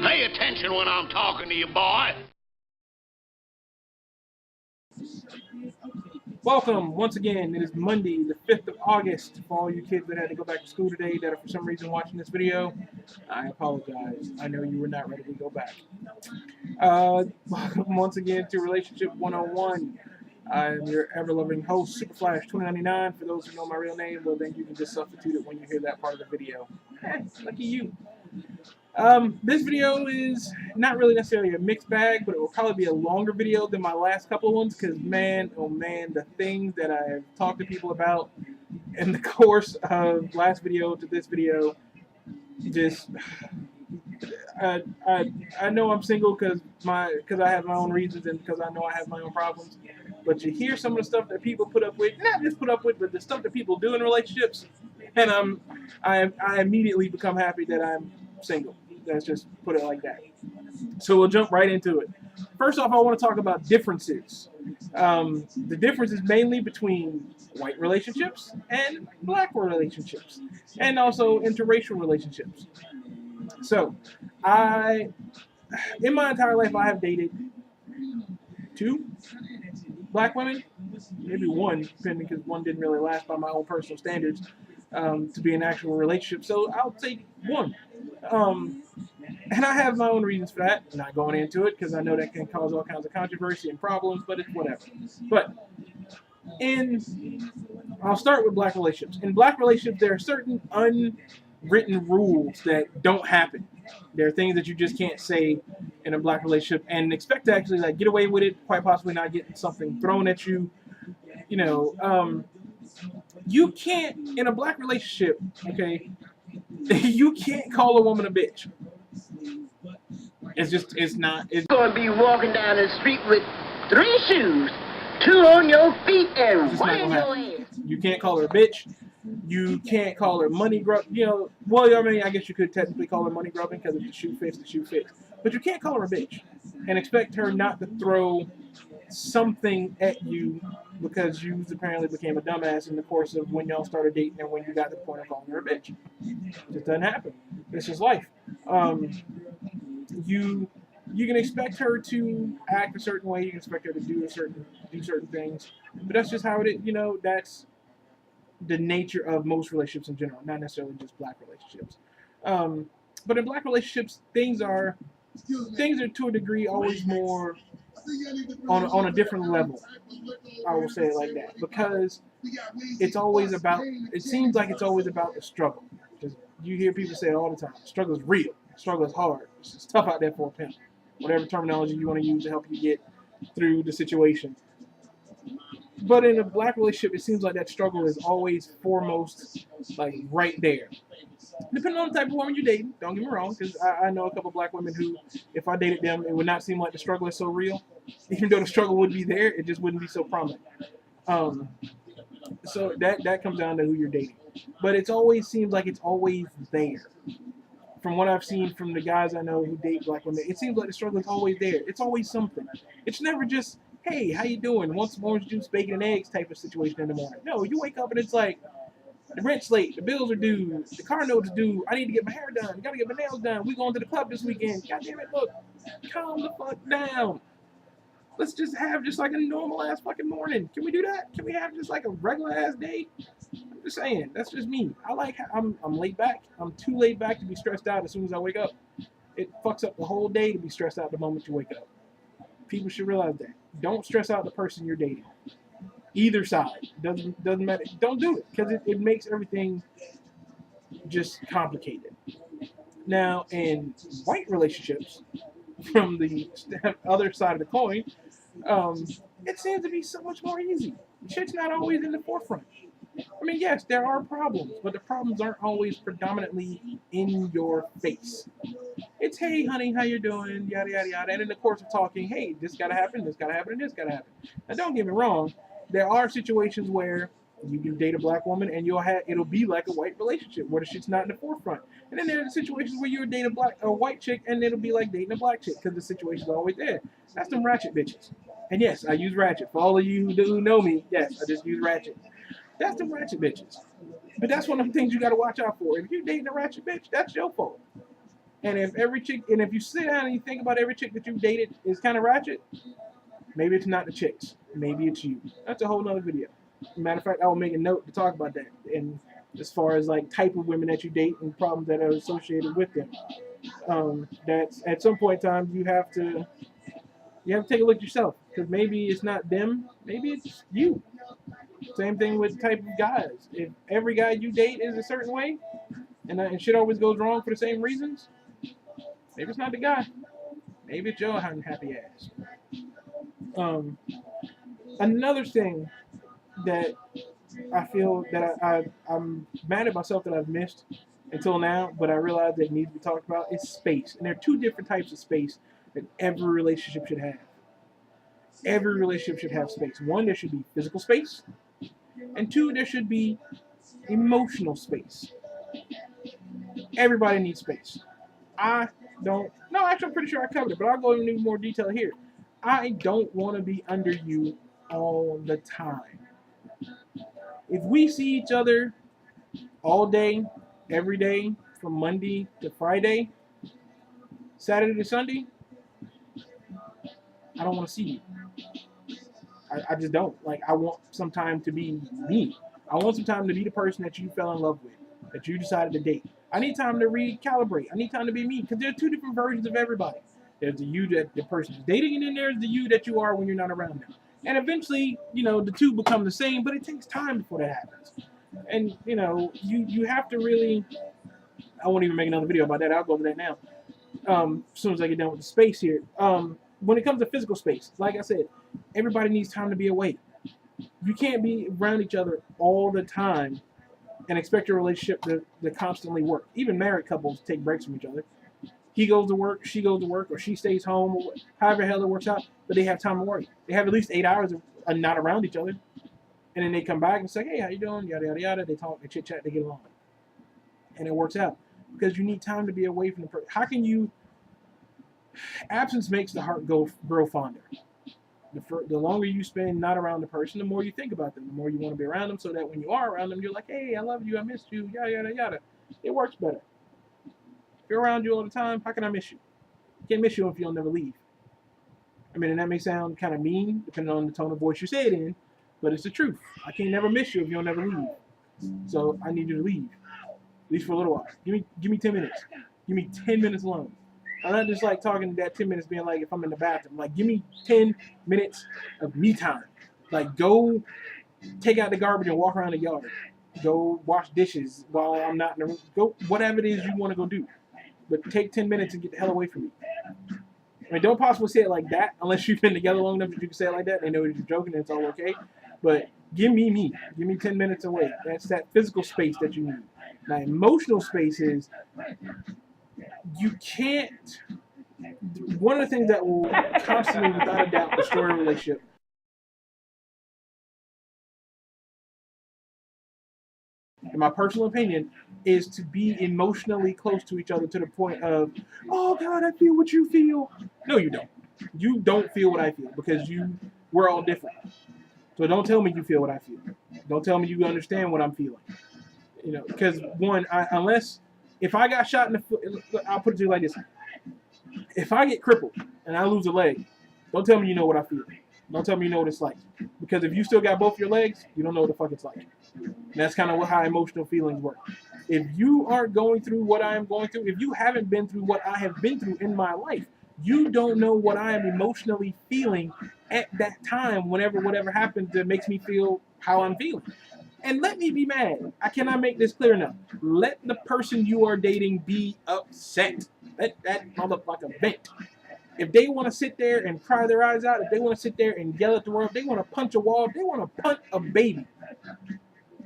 Pay attention when I'm talking to you, boy. Welcome once again. It is Monday, the 5th of August. For all you kids that had to go back to school today that are for some reason watching this video, I apologize. I know you were not ready to go back. Welcome once again to Relationship 101. I'm your ever-loving host, Superflash2099. For those who know my real name, well, then you can just substitute it when you hear that part of the video. Lucky you. This video is not really necessarily a mixed bag, but it will probably be a longer video than my last couple of ones because, man, oh man, the things that I have talked to people about in the course of last video to this video, just, I know I'm single because I have my own reasons and because I know I have my own problems, but you hear some of the stuff that people put up with, not just put up with, but the stuff that people do in relationships, and I immediately become happy that I'm single. Let's just put it like that. So we'll jump right into it. First off, I want to talk about differences. The difference is mainly between white relationships and black relationships, and also interracial relationships. So, in my entire life, I have dated 2 black women, maybe 1, depending because 1 didn't really last by my own personal standards to be an actual relationship. So I'll take 1. And I have my own reasons for that. I'm not going into it because I know that can cause all kinds of controversy and problems, but it's whatever. But I'll start with black relationships. In black relationships, there are certain unwritten rules that don't happen. There are things that you just can't say in a black relationship and expect to actually like get away with it, quite possibly not getting something thrown at you. You know, you can't, in a black relationship, okay, you can't call a woman a bitch. It's not. It's going to be walking down the street with 3 shoes, 2 on your feet and 1 in your hand. You can't call her a bitch. You can't call her money grub. You know, well, I mean, I guess you could technically call her money grubbing because if the shoe fits, the shoe fits. But you can't call her a bitch and expect her not to throw something at you because you apparently became a dumbass in the course of when y'all started dating and when you got to the point of calling her a bitch. It just doesn't happen. It's just life. You can expect her to act a certain way. You can expect her to do certain things, but that's just how it is. You know, that's the nature of most relationships in general, not necessarily just black relationships. But in black relationships, things are to a degree always more on a different level. I will say it like that because it's always about. It seems like it's always about the struggle. Because you hear people say it all the time. Struggle is real. Struggle is hard. It's tough out there for a pimp. Whatever terminology you want to use to help you get through the situation. But in a black relationship, it seems like that struggle is always foremost, like right there. Depending on the type of woman you're dating, don't get me wrong, because I know a couple of black women who, if I dated them, it would not seem like the struggle is so real. Even though the struggle would be there, it just wouldn't be so prominent. So that comes down to who you're dating. But it always seems like it's always there. From what I've seen from the guys I know who date black women, it seems like the struggle is always there. It's always something. It's never just, hey, how you doing? Want some orange juice, bacon, and eggs type of situation in the morning. No, you wake up and it's like, the rent's late, the bills are due, the car note is due, I need to get my hair done, gotta get my nails done, we going to the club this weekend. God damn it, look, calm the fuck down. Let's just have just like a normal ass fucking morning. Can we do that? Can we have just like a regular ass day? I'm just saying, that's just me. I'm laid back. I'm too laid back to be stressed out as soon as I wake up. It fucks up the whole day to be stressed out the moment you wake up. People should realize that. Don't stress out the person you're dating. Either side. Doesn't matter. Don't do it because it makes everything just complicated. Now, in white relationships, from the other side of the coin, it seems to be so much more easy. Shit's not always in the forefront. I mean, yes, there are problems, but the problems aren't always predominantly in your face. It's, hey, honey, how you doing? Yada, yada, yada. And in the course of talking, hey, this gotta happen, this gotta happen, and this gotta happen. Now, don't get me wrong. There are situations where you can date a black woman and it'll be like a white relationship where the shit's not in the forefront. And then there are situations where you'll date a white chick and it'll be like dating a black chick because the situation's always there. That's them ratchet bitches. And yes, I use ratchet. For all of you who know me, yes, I just use ratchet. That's them ratchet bitches. But that's one of the things you got to watch out for. If you're dating a ratchet bitch, that's your fault. And if you sit down and you think about every chick that you've dated is kind of ratchet, maybe it's not the chicks. Maybe it's you. That's a whole nother video. Matter of fact, I will make a note to talk about that. And as far as like type of women that you date and problems that are associated with them, that's at some point in time you have to take a look at yourself, because maybe it's not them, maybe it's you. Same thing with type of guys. If every guy you date is a certain way, and shit always goes wrong for the same reasons, maybe it's not the guy. Maybe it's your unhappy ass. Another thing that I feel that I'm mad at myself that I've missed until now, but I realize that it needs to be talked about, is space. And there are two different types of space that every relationship should have. Every relationship should have space. One, there should be physical space. And two, there should be emotional space. Everybody needs space. No, actually, I'm pretty sure I covered it, but I'll go into more detail here. I don't want to be under you all the time. If we see each other all day, every day, from Monday to Friday, Saturday to Sunday, I don't want to see you. I just don't. Like, I want some time to be me. I want some time to be the person that you fell in love with, that you decided to date. I need time to recalibrate. I need time to be me, because there are two different versions of everybody. There's the you that the person is dating, and then there's the you that you are when you're not around them. And eventually, the two become the same, but it takes time before that happens. And, you have to really... I won't even make another video about that. I'll go over that now. As soon as I get done with the space here. When it comes to physical space, like I said, everybody needs time to be away. You can't be around each other all the time and expect your relationship to constantly work. Even married couples take breaks from each other. He goes to work, she goes to work, or she stays home, or however the hell it works out, but they have time to work. They have at least 8 hours of not around each other. And then they come back and say, hey, how you doing? Yada, yada, yada. They talk, they chit-chat, they get along. And it works out. Because you need time to be away from the person. How can you... Absence makes the heart grow fonder. The longer you spend not around the person, the more you think about them, the more you want to be around them, so that when you are around them, you're like, hey, I love you, I missed you, yada, yada, yada. It works better. If you're around you all the time, how can I miss you? I can't miss you if you'll never leave. I mean, and that may sound kind of mean, depending on the tone of voice you say it in, but it's the truth. I can't never miss you if you'll never leave. So I need you to leave, at least for a little while. Give me 10 minutes. Give me 10 minutes alone. I'm not just like talking that 10 minutes being like if I'm in the bathroom. Like, give me 10 minutes of me time. Like, go take out the garbage and walk around the yard. Go wash dishes while I'm not in the room. Go whatever it is you want to go do. But take 10 minutes and get the hell away from me. I mean, don't possibly say it like that unless you've been together long enough that you can say it like that. They know that you're joking and it's all okay. But give me me. Give me 10 minutes away. That's that physical space that you need. Now, emotional space is... You can't... One of the things that will constantly, without a doubt, destroy a relationship, in my personal opinion, is to be emotionally close to each other to the point of, oh God, I feel what you feel. No, you don't. You don't feel what I feel, because we're all different. So don't tell me you feel what I feel. Don't tell me you understand what I'm feeling. Because if I got shot in the foot, I'll put it to you like this. If I get crippled and I lose a leg, don't tell me you know what I feel. Don't tell me you know what it's like. Because if you still got both your legs, you don't know what the fuck it's like. And that's kind of how emotional feelings work. If you aren't going through what I am going through, if you haven't been through what I have been through in my life, you don't know what I am emotionally feeling at that time whenever whatever happens that makes me feel how I'm feeling. And let me be mad. I cannot make this clear enough. Let the person you are dating be upset. Let that motherfucker vent. If they want to sit there and cry their eyes out, if they want to sit there and yell at the world, if they want to punch a wall, if they want to punt a baby,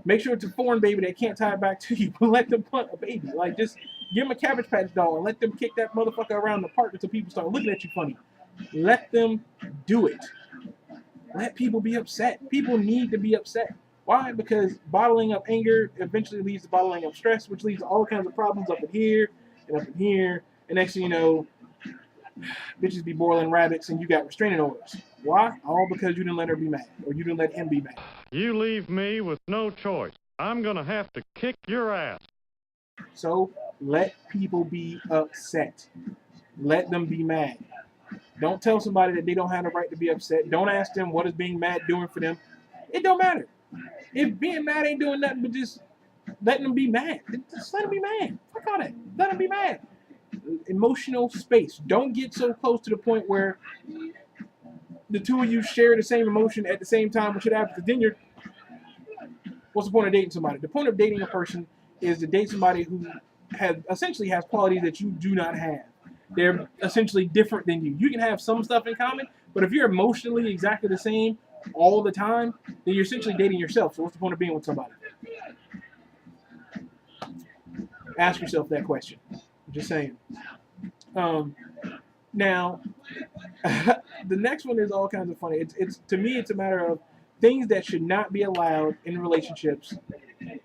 make sure it's a foreign baby that can't tie it back to you, but let them punt a baby. Like, just give them a Cabbage Patch doll and let them kick that motherfucker around the park until people start looking at you funny. Let them do it. Let people be upset. People need to be upset. Why? Because bottling up anger eventually leads to bottling up stress, which leads to all kinds of problems up in here and up in here. And next thing you know, bitches be boiling rabbits and you got restraining orders. Why? All because you didn't let her be mad, or you didn't let him be mad. You leave me with no choice. I'm going to have to kick your ass. So Let people be upset. Let them be mad. Don't tell somebody that they don't have the right to be upset. Don't ask them what is being mad doing for them. It don't matter. If being mad ain't doing nothing but just letting them be mad, just let them be mad. Fuck all that. Let them be mad. Emotional space. Don't get so close to the point where the two of you share the same emotion at the same time when shit happens. Because then what's the point of dating somebody? The point of dating a person is to date somebody who essentially has qualities that you do not have. They're essentially different than you. You can have some stuff in common, but if you're emotionally exactly the same all the time, then you're essentially dating yourself. So what's the point of being with somebody? Ask yourself that question. I'm just saying. Now, the next one is all kinds of funny. It's to me, it's a matter of things that should not be allowed in relationships.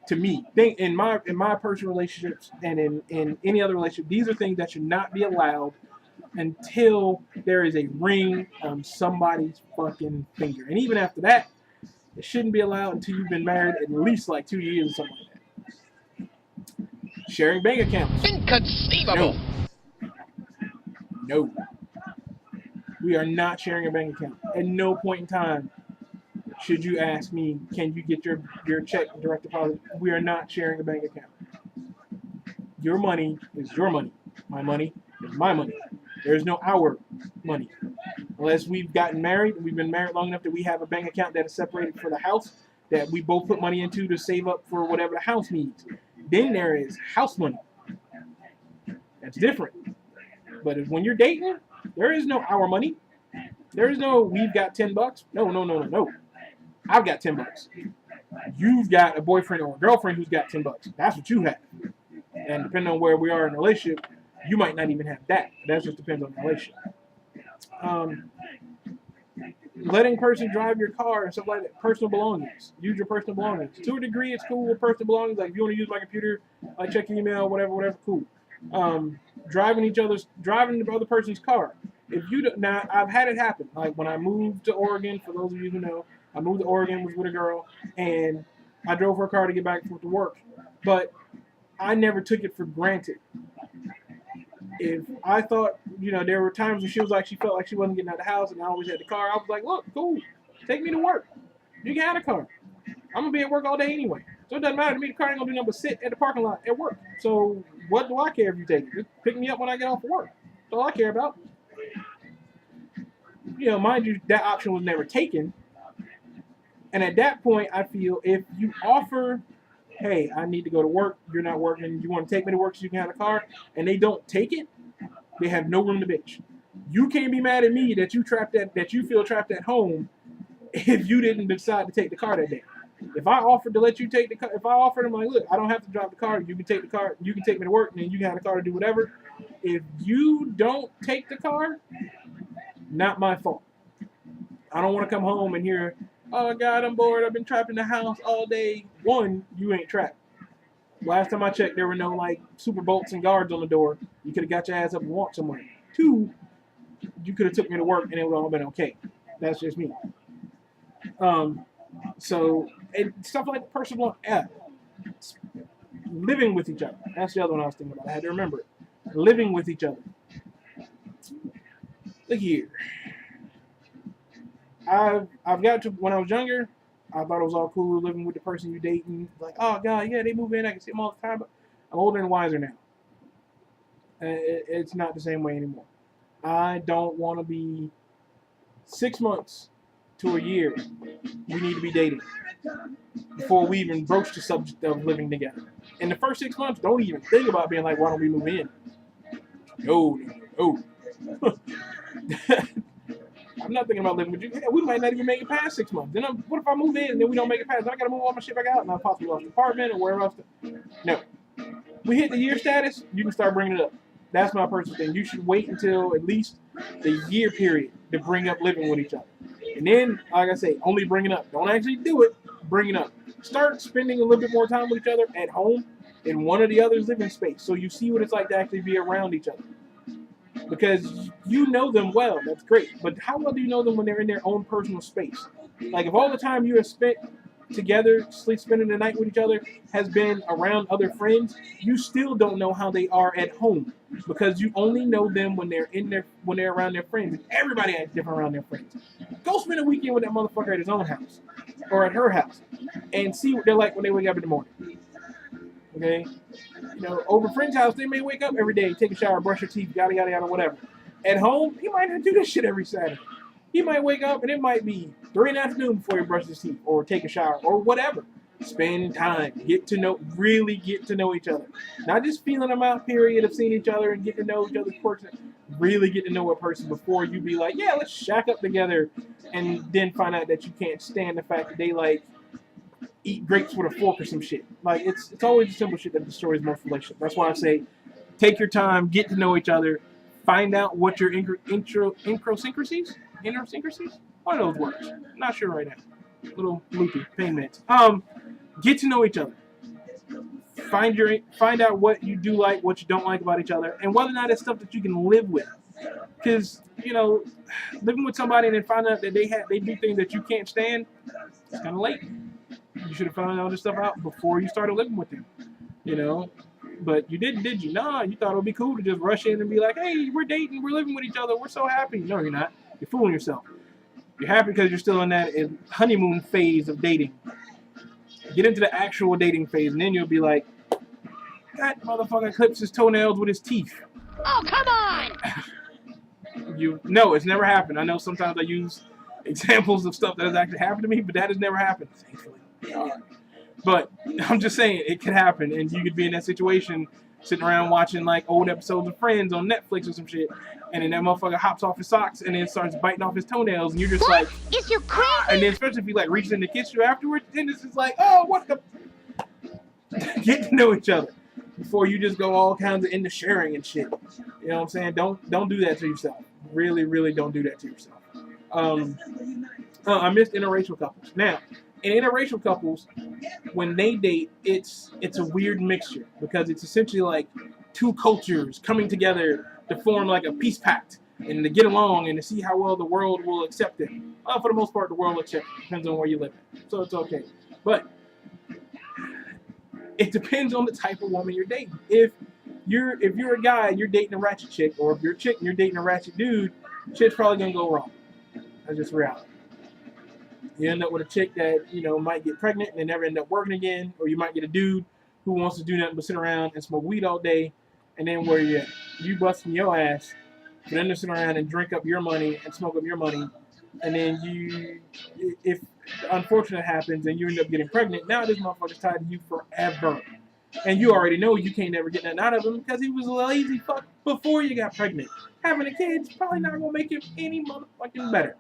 To me, in my personal relationships and in any other relationship, these are things that should not be allowed until there is a ring on somebody's fucking finger. And even after that, it shouldn't be allowed until you've been married at least like 2 years or something like that. Sharing bank accounts. Inconceivable. No. We are not sharing a bank account. At no point in time should you ask me, can you get your check direct deposit? We are not sharing a bank account. Your money is your money. My money is my money. There's no our money. Unless we've gotten married, we've been married long enough that we have a bank account that is separated for the house that we both put money into to save up for whatever the house needs. Then there is house money. That's different. But when you're dating, there is no our money. There is no we've got $10. No. I've got $10. You've got a boyfriend or a girlfriend who's got $10. That's what you have. And depending on where we are in a relationship, you might not even have that. That just depends on the relationship. Letting person drive your car and stuff like that. Personal belongings. Use your personal belongings. To a degree, it's cool with personal belongings. Like if you want to use my computer, like check your email, whatever, cool. Driving the other person's car. If you do, now, I've had it happen. Like when I moved to Oregon, for those of you who know, I moved to Oregon, was with a girl, and I drove her car to get back to work. But I never took it for granted. If I thought, there were times when she felt like she wasn't getting out of the house, and I always had the car, I was like, look, cool, take me to work. You can have a car. I'm going to be at work all day anyway. So it doesn't matter to me. The car ain't going to do nothing but sit at the parking lot at work. So what do I care if you take it? Just pick me up when I get off of work. That's all I care about. Mind you, that option was never taken. And at that point, I feel if you offer, hey, I need to go to work, you're not working, you want to take me to work so you can have a car, and they don't take it, they have no room to bitch. You can't be mad at me that you feel trapped at home if you didn't decide to take the car that day. If I offered to let you take the car, if I offered them like, look, I don't have to drive the car, you can take the car, you can take me to work, and then you can have the car to do whatever. If you don't take the car, not my fault. I don't want to come home and hear, oh God, I'm bored, I've been trapped in the house all day. One, you ain't trapped. Last time I checked, there were no super bolts and guards on the door. You could have got your ass up and walked somewhere. Two, you could have took me to work and it would have all been okay. That's just me. So stuff like personal, living with each other. That's the other one I was thinking about. I had to remember it. Living with each other. Look here. I've got to, when I was younger, I thought it was all cool living with the person you dating. Like, oh God, yeah, they move in, I can see them all the time. But I'm older and wiser now. It's not the same way anymore. I don't want to be 6 months to a year. We need to be dating before we even broach the subject of living together. In the first 6 months, don't even think about being like, why don't we move in? No. I'm not thinking about living with you. We might not even make it past 6 months. Then what if I move in and then we don't make it past? Then I got to move all my shit back out and I possibly lost the apartment or wherever else. No. We hit the year status, you can start bringing it up. That's my personal thing. You should wait until at least the year period to bring up living with each other. And then, like I say, only bring it up. Don't actually do it. Bring it up. Start spending a little bit more time with each other at home in one or the other's living space so you see what it's like to actually be around each other. Because you know them well, that's great. But how well do you know them when they're in their own personal space? Like if all the time you have spent together, spending the night with each other, has been around other friends, you still don't know how they are at home because you only know them when they're around their friends. And everybody acts different around their friends. Go spend a weekend with that motherfucker at his own house or at her house, and see what they're like when they wake up in the morning. Okay, over friend's house, they may wake up every day, take a shower, brush your teeth, yada yada yada, whatever. At home, he might not do this shit every Saturday. He might wake up and it might be 3 in the afternoon before he brushes his teeth or take a shower or whatever. Spend time, really get to know each other. Not just feeling them out period of seeing each other and getting to know each other's quirks. Really get to know a person before you be like, yeah, let's shack up together, and then find out that you can't stand the fact that they like eat grapes with a fork or some shit. Like it's always the simple shit that destroys most relationships. That's why I say, take your time, get to know each other, find out what your idiosyncrasies. One of those words. Not sure right now. Little loopy payments. Get to know each other. Find out what you do like, what you don't like about each other, and whether or not it's stuff that you can live with. Because living with somebody and then find out that they do things that you can't stand, it's kind of late. You should have found all this stuff out before you started living with them. But you didn't, did you? No, you thought it would be cool to just rush in and be like, hey, we're dating, we're living with each other, we're so happy. No, you're not. You're fooling yourself. You're happy because you're still in that honeymoon phase of dating. Get into the actual dating phase, and then you'll be like, that motherfucker clips his toenails with his teeth. Oh, come on! No, it's never happened. I know sometimes I use examples of stuff that has actually happened to me, but that has never happened, thankfully. But I'm just saying, it could happen, and you could be in that situation, sitting around watching like old episodes of Friends on Netflix or some shit, and then that motherfucker hops off his socks and then starts biting off his toenails, and you're just what? like, Is you crazy? And then especially if he like reaches in to kiss you afterwards, then it's just like, oh, what the? Get to know each other before you just go all kinds of into sharing and shit. You know what I'm saying? Don't do that to yourself. Really, really don't do that to yourself. I missed interracial couples. Now, in interracial couples, when they date, it's a weird mixture because it's essentially like two cultures coming together to form like a peace pact and to get along and to see how well the world will accept them. For the most part, the world will accept it. Depends on where you live in. So it's okay. But it depends on the type of woman you're dating. If you're a guy and you're dating a ratchet chick, or if you're a chick and you're dating a ratchet dude, shit's probably gonna go wrong. That's just reality. You end up with a chick that might get pregnant and then never end up working again, or you might get a dude who wants to do nothing but sit around and smoke weed all day, and then where you at? You busting your ass for them to sit around and drink up your money and smoke up your money, and then if the unfortunate happens and you end up getting pregnant, now this motherfucker's tied to you forever. And you already know you can't ever get nothing out of him because he was a lazy fuck before you got pregnant. Having a kid's probably not gonna make him any motherfucking better.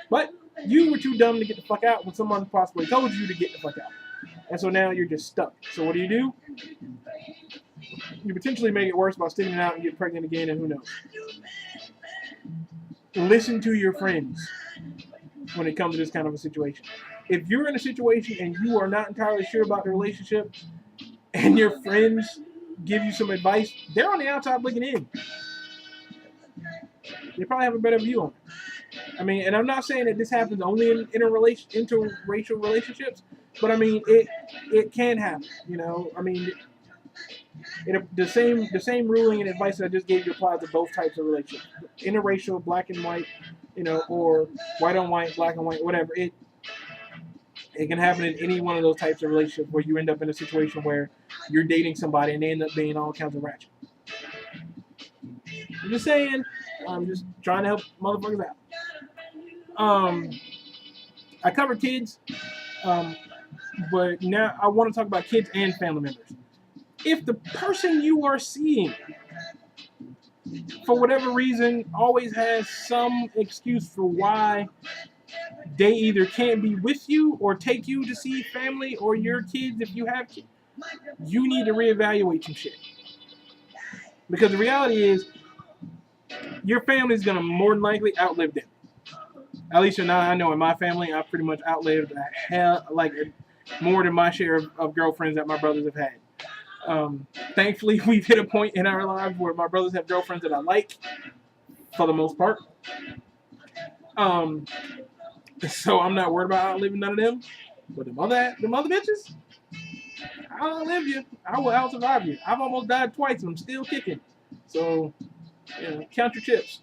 But you were too dumb to get the fuck out when someone possibly told you to get the fuck out. And so now you're just stuck. So what do? You potentially make it worse by sticking it out and get pregnant again, and who knows. Listen to your friends when it comes to this kind of a situation. If you're in a situation and you are not entirely sure about the relationship and your friends give you some advice, they're on the outside looking in. They probably have a better view on it. I mean, and I'm not saying that this happens only in interracial relationships, but I mean, it can happen. I mean, the same ruling and advice that I just gave you applies to both types of relationships. Interracial, black and white, or white on white, black and white, whatever. It can happen in any one of those types of relationships where you end up in a situation where you're dating somebody and they end up being all kinds of ratchet. I'm just saying. I'm just trying to help motherfuckers out. I covered kids, but now I want to talk about kids and family members. If the person you are seeing, for whatever reason, always has some excuse for why they either can't be with you or take you to see family or your kids if you have kids, you need to reevaluate some shit. Because the reality is, your family is going to more than likely outlive them. At least now I know in my family, I've pretty much outlived more than my share of girlfriends that my brothers have had. Thankfully, we've hit a point in our lives where my brothers have girlfriends that I like, for the most part. So I'm not worried about outliving none of them. But them other bitches, I'll outlive you. I will out survive you. I've almost died twice and I'm still kicking. So, count your chips.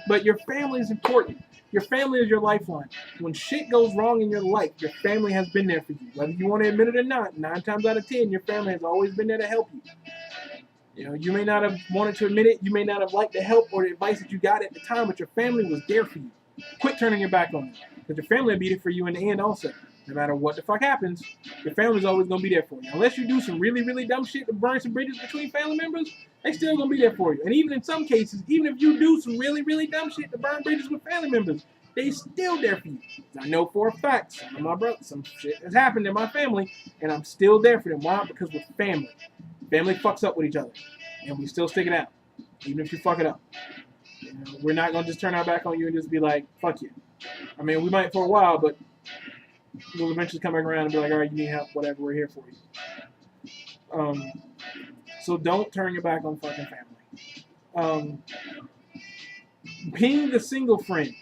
But your family is important. Your family is your lifeline. When shit goes wrong in your life, your family has been there for you. Whether you want to admit it or not, 9 times out of 10, your family has always been there to help you. You may not have wanted to admit it. You may not have liked the help or the advice that you got at the time, but your family was there for you. Quit turning your back on them. Because your family will be there for you in the end also. No matter what the fuck happens, your family's always going to be there for you. Unless you do some really, really dumb shit to burn some bridges between family members, they still going to be there for you. And even in some cases, even if you do some really, really dumb shit to burn bridges with family members, they still there for you. I know for a fact some of my brothers, some shit has happened in my family, and I'm still there for them. Why? Because we're family. Family fucks up with each other, and we still stick it out, even if you fuck it up. We're not going to just turn our back on you and just be like, fuck you. I mean, we might for a while, but we'll eventually come back around and be like, all right, you need help, whatever, we're here for you. So don't turn your back on fucking family. Being the single friend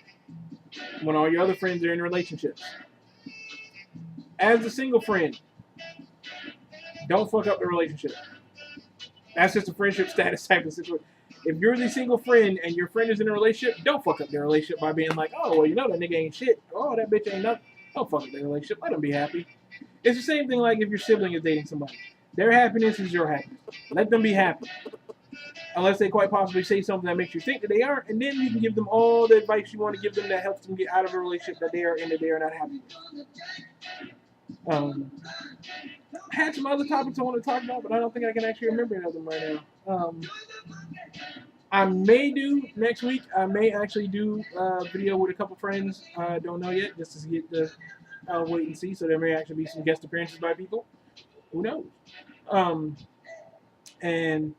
when all your other friends are in relationships. As the single friend, don't fuck up the relationship. That's just a friendship status type of situation. If you're the single friend and your friend is in a relationship, don't fuck up their relationship by being like, oh, well, that nigga ain't shit. Oh, that bitch ain't nothing. Don't fuck up their relationship. Let them be happy. It's the same thing like if your sibling is dating somebody. Their happiness is your happiness. Let them be happy. Unless they quite possibly say something that makes you think that they aren't, and then you can give them all the advice you want to give them that helps them get out of a relationship that they are in that they are not happy with. I had some other topics I want to talk about, but I don't think I can actually remember any of them right now. I may do next week. I may actually do a video with a couple friends. I don't know yet, just to get the wait and see. So there may actually be some guest appearances by people. Who knows? And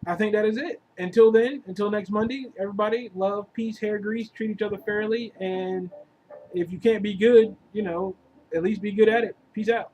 I think that is it. Until then, until next Monday, everybody, love, peace, hair grease, treat each other fairly, and if you can't be good, at least be good at it. Peace out.